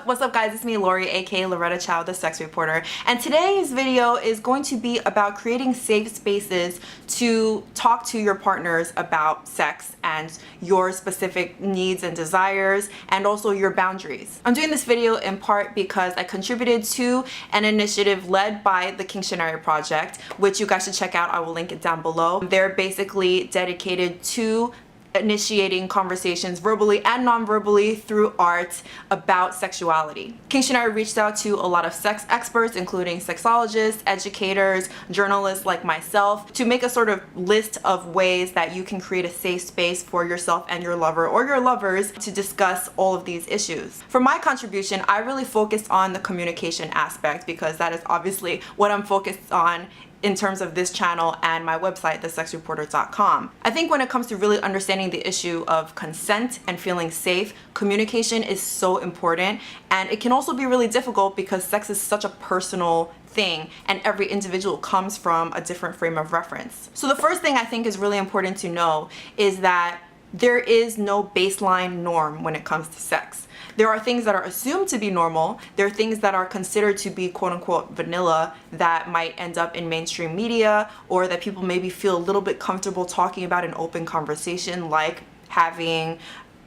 What's up guys, it's me Lori, aka Loretta Chow, the sex reporter, and today's video is going to be about creating safe spaces to talk to your partners about sex and your specific needs and desires and also your boundaries. I'm doing this video in part because I contributed to an initiative led by the Kinktionary Project, which you guys should check out. I will link it down below. They're basically dedicated to initiating conversations verbally and non-verbally through art about sexuality. Kinktionary reached out to a lot of sex experts, including sexologists, educators, journalists like myself, to make a sort of list of ways that you can create a safe space for yourself and your lover or your lovers to discuss all of these issues. For my contribution, I really focused on the communication aspect because that is obviously what I'm focused on in terms of this channel and my website, thesexreporter.com. I think when it comes to really understanding the issue of consent and feeling safe, communication is so important, and it can also be really difficult because sex is such a personal thing and every individual comes from a different frame of reference. So the first thing I think is really important to know is that there is no baseline norm when it comes to sex. There are things that are assumed to be normal. There are things that are considered to be quote unquote vanilla that might end up in mainstream media or that people maybe feel a little bit comfortable talking about in open conversation, like having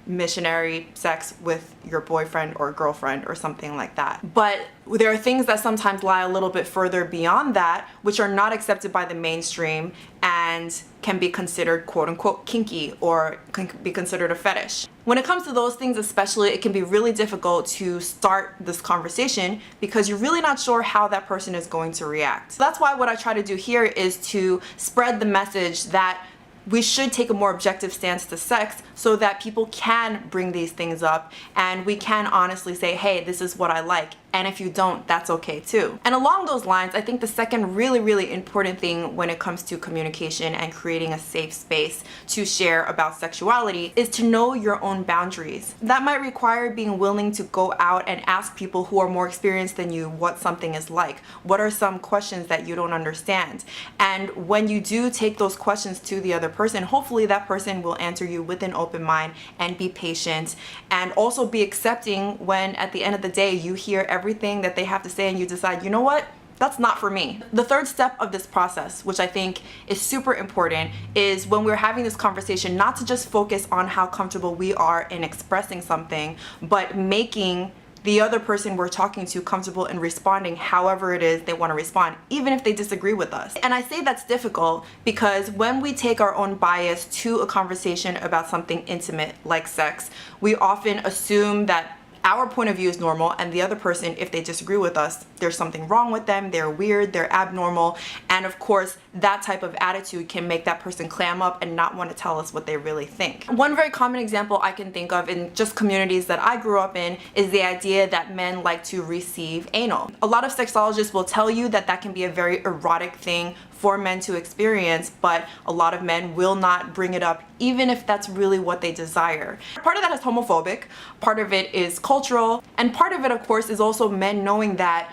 missionary sex with your boyfriend or girlfriend or something like that. But there are things that sometimes lie a little bit further beyond that, which are not accepted by the mainstream and can be considered quote unquote kinky or can be considered a fetish. When it comes to those things especially, it can be really difficult to start this conversation because you're really not sure how that person is going to react. So that's why what I try to do here is to spread the message that we should take a more objective stance to sex so that people can bring these things up and we can honestly say, hey, this is what I like. And if you don't, that's okay too. And along those lines, I think the second really important thing when it comes to communication and creating a safe space to share about sexuality is to know your own boundaries. That might require being willing to go out and ask people who are more experienced than you what something is like. What are some questions that you don't understand? And when you do take those questions to the other person, hopefully that person will answer you with an open mind and be patient and also be accepting when at the end of the day you hear everything that they have to say and you decide, you know what? That's not for me. The third step of this process, which I think is super important, is when we're having this conversation, not to just focus on how comfortable we are in expressing something, but making the other person we're talking to comfortable in responding however it is they want to respond, even if they disagree with us. And I say that's difficult because when we take our own bias to a conversation about something intimate like sex, we often assume that our point of view is normal and the other person, if they disagree with us, there's something wrong with them, they're weird, they're abnormal, and of course that type of attitude can make that person clam up and not want to tell us what they really think. One very common example I can think of in just communities that I grew up in is the idea that men like to receive anal. A lot of sexologists will tell you that that can be a very erotic thing for men to experience, but a lot of men will not bring it up even if that's really what they desire. Part of that is homophobic, part of it is cultural, and part of it of course is also men knowing that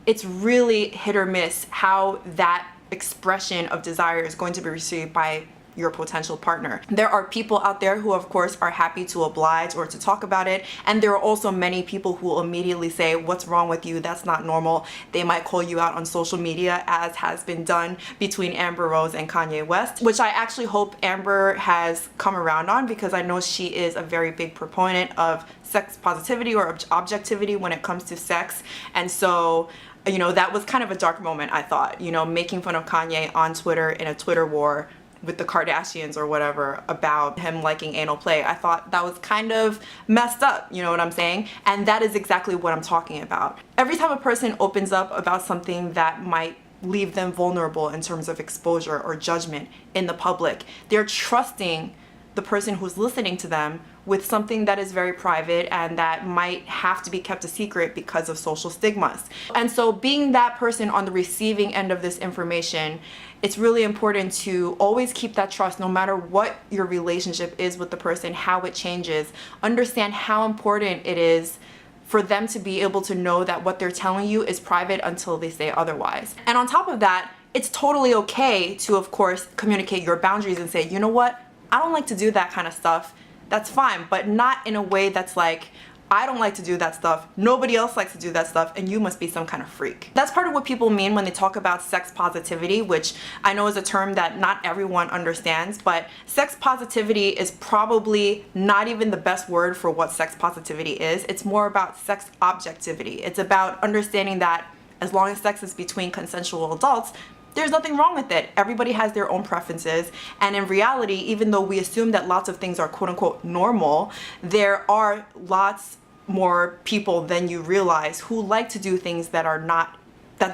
it's really hit or miss how that expression of desire is going to be received by your potential partner. There are people out there who of course are happy to oblige or to talk about it, and there are also many people who will immediately say, what's wrong with you? That's not normal. They might call you out on social media, as has been done between Amber Rose and Kanye West, which I actually hope Amber has come around on because I know she is a very big proponent of sex positivity or objectivity when it comes to sex. And so, you know, that was kind of a dark moment, I thought, you know, making fun of Kanye on Twitter in a Twitter war with the Kardashians or whatever about him liking anal play. I thought that was kind of messed up, you know what I'm saying? And that is exactly what I'm talking about. Every time a person opens up about something that might leave them vulnerable in terms of exposure or judgment in the public, they're trusting the person who's listening to them with something that is very private and that might have to be kept a secret because of social stigmas. And so being that person on the receiving end of this information, it's really important to always keep that trust no matter what your relationship is with the person, how it changes. Understand how important it is for them to be able to know that what they're telling you is private until they say otherwise. And on top of that, it's totally okay to, of course, communicate your boundaries and say, you know what, I don't like to do that kind of stuff. That's fine, but not in a way that's like, I don't like to do that stuff, nobody else likes to do that stuff, and you must be some kind of freak. That's part of what people mean when they talk about sex positivity, which I know is a term that not everyone understands, but sex positivity is probably not even the best word for what sex positivity is. It's more about sex objectivity. It's about understanding that as long as sex is between consensual adults, there's nothing wrong with it. Everybody has their own preferences, and in reality, even though we assume that lots of things are quote-unquote normal, there are lots more people than you realize who like to do things that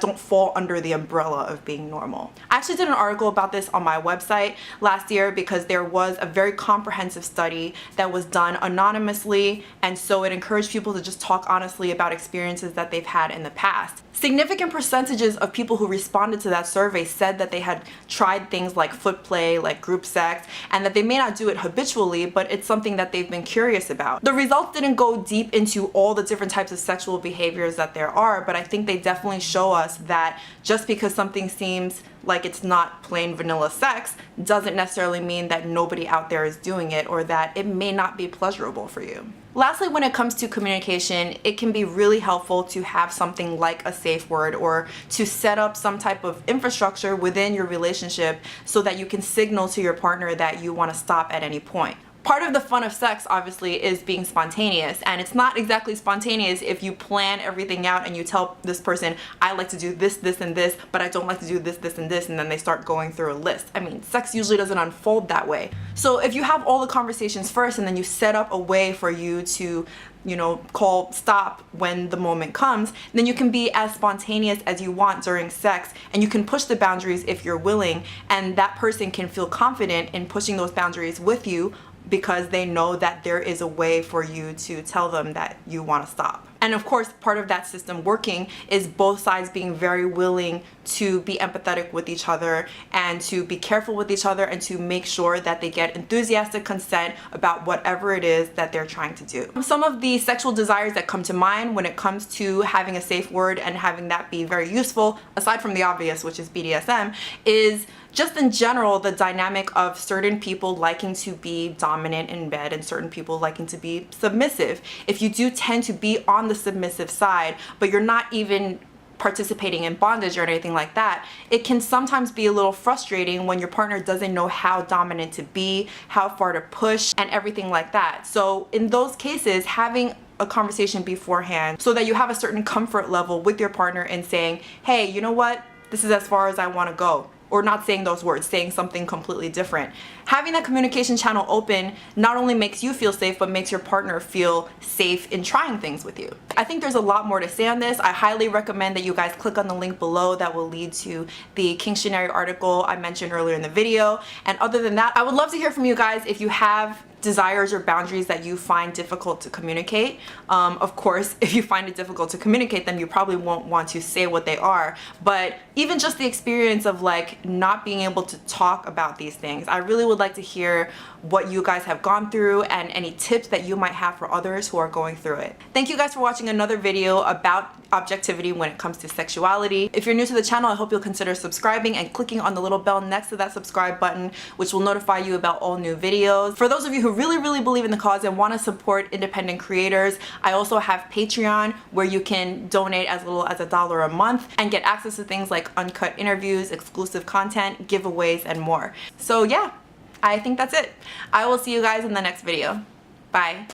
don't fall under the umbrella of being normal. I actually did an article about this on my website last year because there was a very comprehensive study that was done anonymously, and so it encouraged people to just talk honestly about experiences that they've had in the past. Significant percentages of people who responded to that survey said that they had tried things like foot play, like group sex, and that they may not do it habitually, but it's something that they've been curious about. The results didn't go deep into all the different types of sexual behaviors that there are, but I think they definitely show us that just because something seems like it's not plain vanilla sex doesn't necessarily mean that nobody out there is doing it, or that it may not be pleasurable for you. Lastly, when it comes to communication, it can be really helpful to have something like a safe word, or to set up some type of infrastructure within your relationship so that you can signal to your partner that you want to stop at any point. Part of the fun of sex, obviously, is being spontaneous, and it's not exactly spontaneous if you plan everything out and you tell this person, I like to do this, this, and this, but I don't like to do this, this, and this, and then they start going through a list. I mean, sex usually doesn't unfold that way. So if you have all the conversations first and then you set up a way for you to, call stop when the moment comes, then you can be as spontaneous as you want during sex, and you can push the boundaries if you're willing, and that person can feel confident in pushing those boundaries with you because they know that there is a way for you to tell them that you want to stop. And of course, part of that system working is both sides being very willing to be empathetic with each other and to be careful with each other and to make sure that they get enthusiastic consent about whatever it is that they're trying to do. Some of the sexual desires that come to mind when it comes to having a safe word and having that be very useful, aside from the obvious, which is BDSM, is just in general the dynamic of certain people liking to be dominant in bed and certain people liking to be submissive. If you do tend to be on the submissive side, but you're not even participating in bondage or anything like that, it can sometimes be a little frustrating when your partner doesn't know how dominant to be, how far to push, and everything like that. So in those cases, having a conversation beforehand so that you have a certain comfort level with your partner in saying, hey, you know what, this is as far as I want to go. Or not saying those words, saying something completely different. Having that communication channel open not only makes you feel safe, but makes your partner feel safe in trying things with you. I think there's a lot more to say on this. I highly recommend that you guys click on the link below that will lead to the Kinktionary article I mentioned earlier in the video. And other than that, I would love to hear from you guys if you have desires or boundaries that you find difficult to communicate. Of course, if you find it difficult to communicate them, you probably won't want to say what they are, but even just the experience of like not being able to talk about these things, I really would like to hear what you guys have gone through and any tips that you might have for others who are going through it. Thank you guys for watching another video about objectivity when it comes to sexuality. If you're new to the channel, I hope you'll consider subscribing and clicking on the little bell next to that subscribe button, which will notify you about all new videos. For those of you who really believe in the cause and want to support independent creators, I also have Patreon, where you can donate as little as $1 a month and get access to things like uncut interviews, exclusive content, giveaways, and more. So yeah, I think that's it. I will see you guys in the next video. Bye.